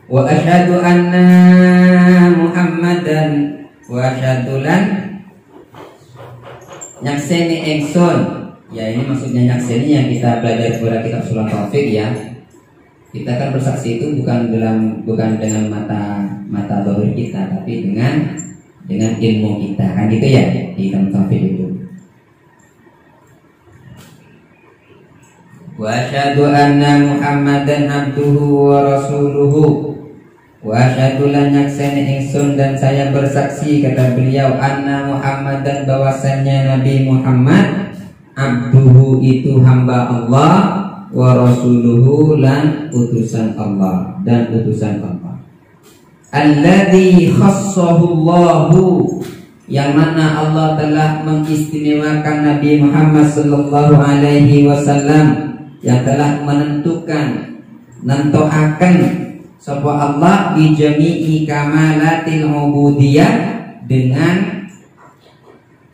Wa asyhadu anna Muhammadan wa asyhadu lan nyakseni ingsun. Ya, ini maksudnya nyakseni yang kita belajar pada kitab Ushul Taufik ya. Kita kan bersaksi itu bukan dengan mata zahir kita, tapi dengan ilmu kita, kan gitu ya di kitab Taufik itu. Wa asyhadu anna Muhammadan abduhu wa rasuluhu. Wa asyhadu lan nyakseni ingsun dan saya bersaksi, kata beliau, anna Muhammadan bahwasannya Nabi Muhammad abduhu itu hamba Allah, wa rasuluhu lan utusan Allah dan utusan Allah. Alladzi khassahu Allahu, yang mana Allah telah mengistimewakan Nabi Muhammad sallallahu alaihi wasallam, yang telah menentukan nentoaken sapa Allah bi jami'i kamalatil ubudiyah, dengan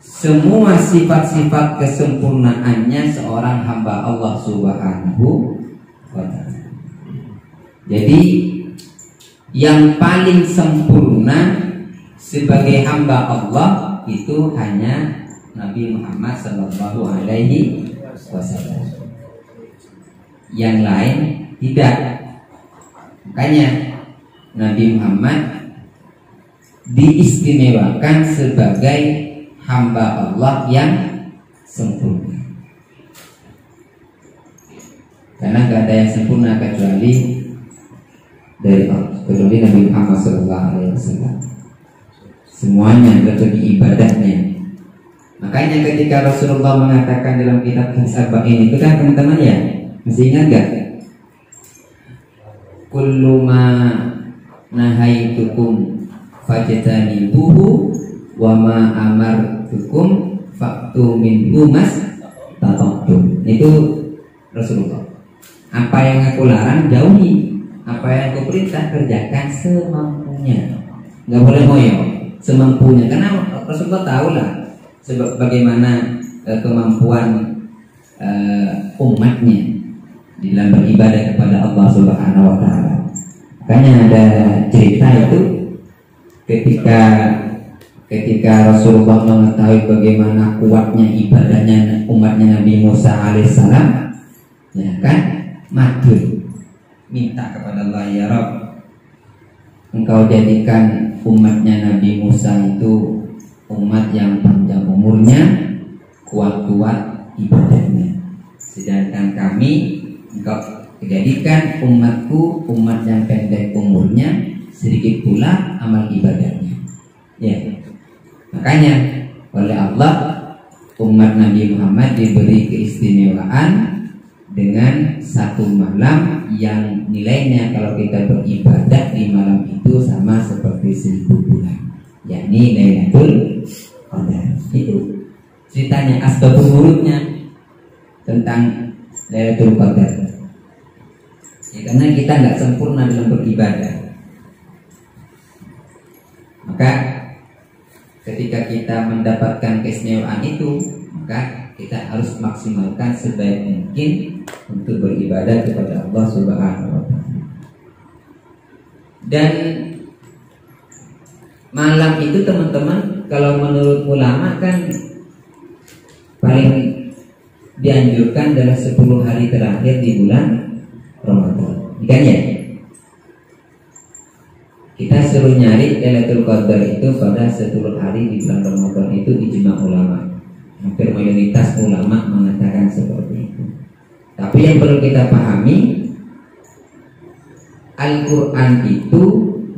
semua sifat-sifat kesempurnaannya seorang hamba Allah Subhanahu wa ta'ala. Jadi yang paling sempurna sebagai hamba Allah itu hanya Nabi Muhammad sallallahu alaihi wasallam. Yang lain tidak. Makanya Nabi Muhammad diistimewakan sebagai hamba Allah yang sempurna, karena gak ada yang sempurna kecuali Nabi Muhammad SAW. Semuanya terjadi ibadahnya. Makanya ketika Rasulullah mengatakan dalam kitab As-Saba'in itu kan teman-teman ya, masih ingat gak? Kullu ma nahaitukum fajtanibuhu wa ma amartukum fa'tu minhu mastata'tum. Itu Rasulullah. Apa yang aku larang jauhi, apa yang aku perintah kerjakan semampunya. Enggak boleh ngoyo, semampunya. Karena Rasulullah tahu lah sebab bagaimana kemampuan umatnya di dalam beribadah kepada Allah Subhanahu wa ta'ala. Makanya ada cerita itu ketika Rasulullah mengetahui bagaimana kuatnya ibadahnya umatnya Nabi Musa alaihissalam, ya kan, matur minta kepada Allah, ya Rabb, Engkau jadikan umatnya Nabi Musa itu umat yang panjang umurnya, kuat-kuat ibadahnya, sedangkan kami Engkau jadikan umatku umat yang pendek umurnya, sedikit pula amal ibadahnya. Ya, makanya oleh Allah umat Nabi Muhammad diberi keistimewaan dengan satu malam yang nilainya kalau kita beribadah di malam itu sama seperti 1000 bulan, yakni Lailatul Qadar. Itu ceritanya, asbabun nurutnya tentang Lailatul Qadar. Ya, karena kita nggak sempurna dalam beribadah, maka ketika kita mendapatkan keistimewaan itu, maka kita harus maksimalkan sebaik mungkin untuk beribadah kepada Allah Subhanahu wa ta'ala. Dan malam itu teman-teman, kalau menurut ulama kan paling dianjurkan adalah 10 hari terakhir di bulan Ramadan. Ikan ya? Kita suruh nyari Lailatul Qadar itu pada 10 hari di bulan Ramadan, itu ijma ulama. Hampir mayoritas ulama mengatakan seperti itu. Tapi yang perlu kita pahami, Al-Quran itu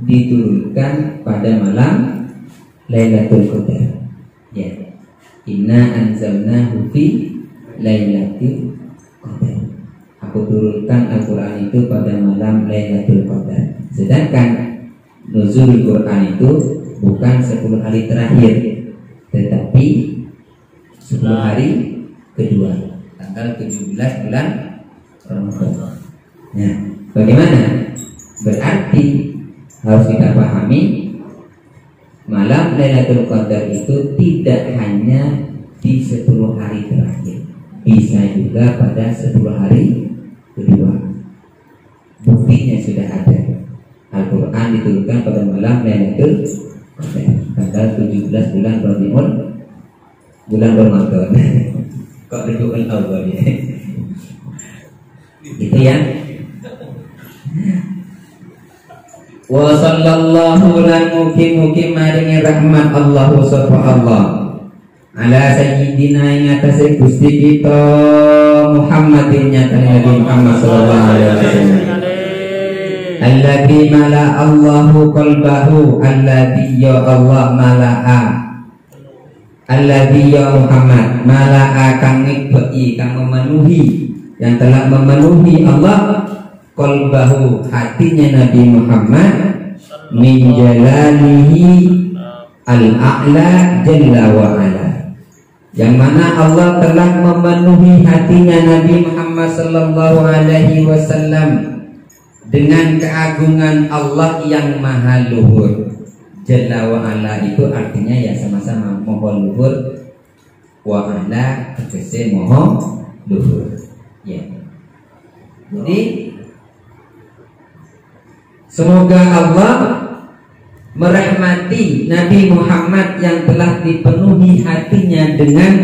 diturunkan pada malam Lailatul Qadar. Ya. Inna anzalnahu fi Lailatul Qadar. Aku turunkan Al-Quran itu pada malam Lailatul Qadar. Sedangkan nuzul Quran itu bukan 10 hari terakhir, tetapi 10 hari kedua, tanggal 17 bulan Ramadan. Nah, bagaimana? Berarti harus kita pahami, malam Lailatul Qadar itu tidak hanya di 10 hari terakhir, bisa juga pada 10 hari kedua. Buktinya sudah ada. Al-Quran diturunkan pada malam Lailatul Qadar tanggal 17 bulan Ramadan. Kok Rabiul Awal ya? Gitu ya. Wa sallallahu lan mugi-mugi maringi rahmat Allah subhanahu ala sayyidina ing atase Gusti kita Muhammadin nyatane Nabi Muhammad sallallahu alaihi wasallam. Alladzi mala Allahu qalbahu, alladzi ya Allah mala'a, alladzi ya Muhammad mala'a kang ngibei kang memenuhi, yang telah memenuhi Allah qalbahu hatinya Nabi Muhammad min jalalihi al-a'la jalla wa ala, yang mana Allah telah memenuhi hatinya Nabi Muhammad sallallahu alaihi wasallam dengan keagungan Allah yang maha luhur. Jalla wa ala itu artinya ya sama-sama mohon luhur, wa ala tegese mohon luhur. Ya. Jadi semoga Allah merahmati Nabi Muhammad yang telah dipenuhi hatinya dengan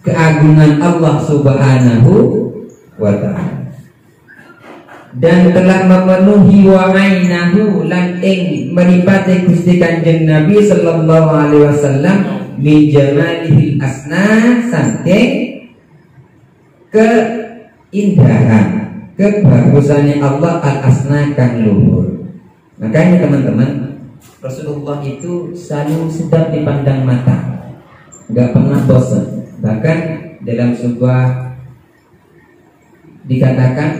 keagungan Allah subhanahu wa ta'ala, dan telah memenuhi wa ainahu lan ing meripate Gusti Kanjeng Nabi sallallahu alaihi wasallam min jamalihil asna saking keindahan kebagusannya Allah al-asna kang luhur. Makanya teman-teman, Rasulullah itu selalu sedap dipandang mata, nggak pernah bosan. Bahkan dalam sebuah dikatakan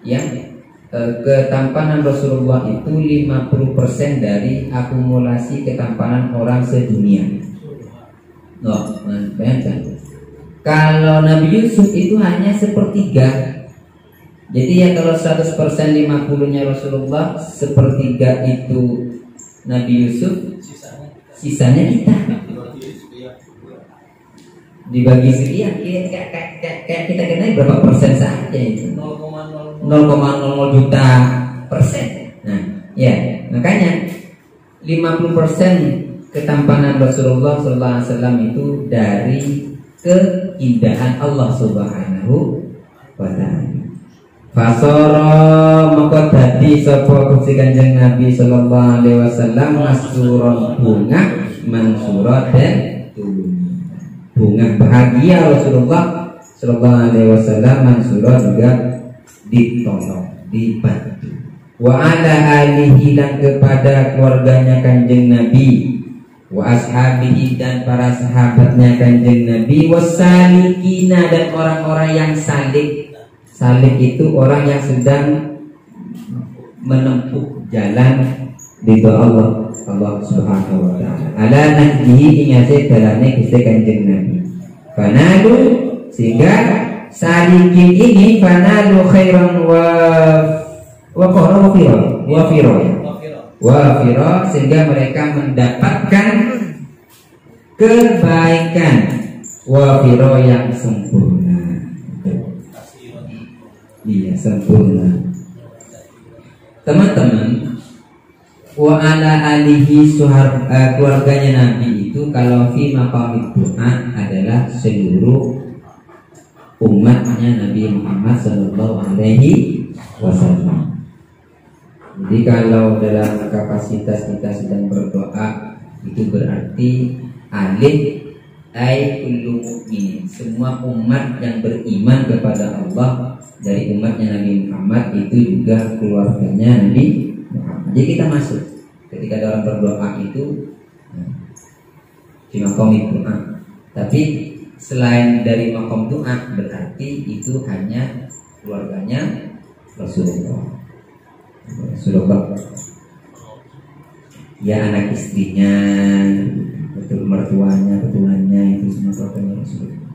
ya, ketampanan Rasulullah itu 50% dari akumulasi ketampanan orang sedunia. Oh, bayangkan. Kalau Nabi Yusuf itu hanya sepertiga. Jadi ya kalau 100% 50-nya Rasulullah, sepertiga itu Nabi Yusuf, sisanya kita. Dibagi sekian, kayak kita kenal berapa persen saja itu? 0,00 juta persen. Nah, ya makanya 50% ketampanan Rasulullah SAW itu dari keindahan Allah Subhanahu wa ta'ala. Fasara maka dadi sapa Gusti Kanjeng Nabi sallallahu alaihi wasallam masruron bunga mansurat dan bunga bahagia Rasulullah sallallahu alaihi wasallam mansurat juga ditolong, dibantu. Wa ala alihi dan kepada keluarganya Kanjeng Nabi, wa ashabihi dan para sahabatnya Kanjeng Nabi, wasalikina dan orang-orang yang salik. Salik itu orang yang sedang menempuh jalan ridha Allah Subhanahu wa ta'ala. Ala nahjihi ingase dalane Gusti Kanjeng Nabi. Fanalu sehingga salikin ini fanalu khairan wa fira sehingga mereka mendapatkan kebaikan wa fira yang sempurna. Iya, sempurna. Teman-teman, wa ala alihi keluarganya Nabi itu kalau fi maqamid doa adalah seluruh umatnya Nabi Muhammad sallallahu alaihi wasallam. Jadi kalau dalam kapasitas kita sedang berdoa itu berarti alif ai kullu mukmin, semua umat yang beriman kepada Allah dari umatnya Nabi Muhammad itu juga keluarganya Nabi Muhammad. Jadi kita masuk ketika dalam berdoa itu di makom doa. Tapi selain dari makom doa berarti itu hanya keluarganya Rasulullah. Ya anak istrinya, betul mertuanya, betulannya itu semua keluarganya Rasulullah.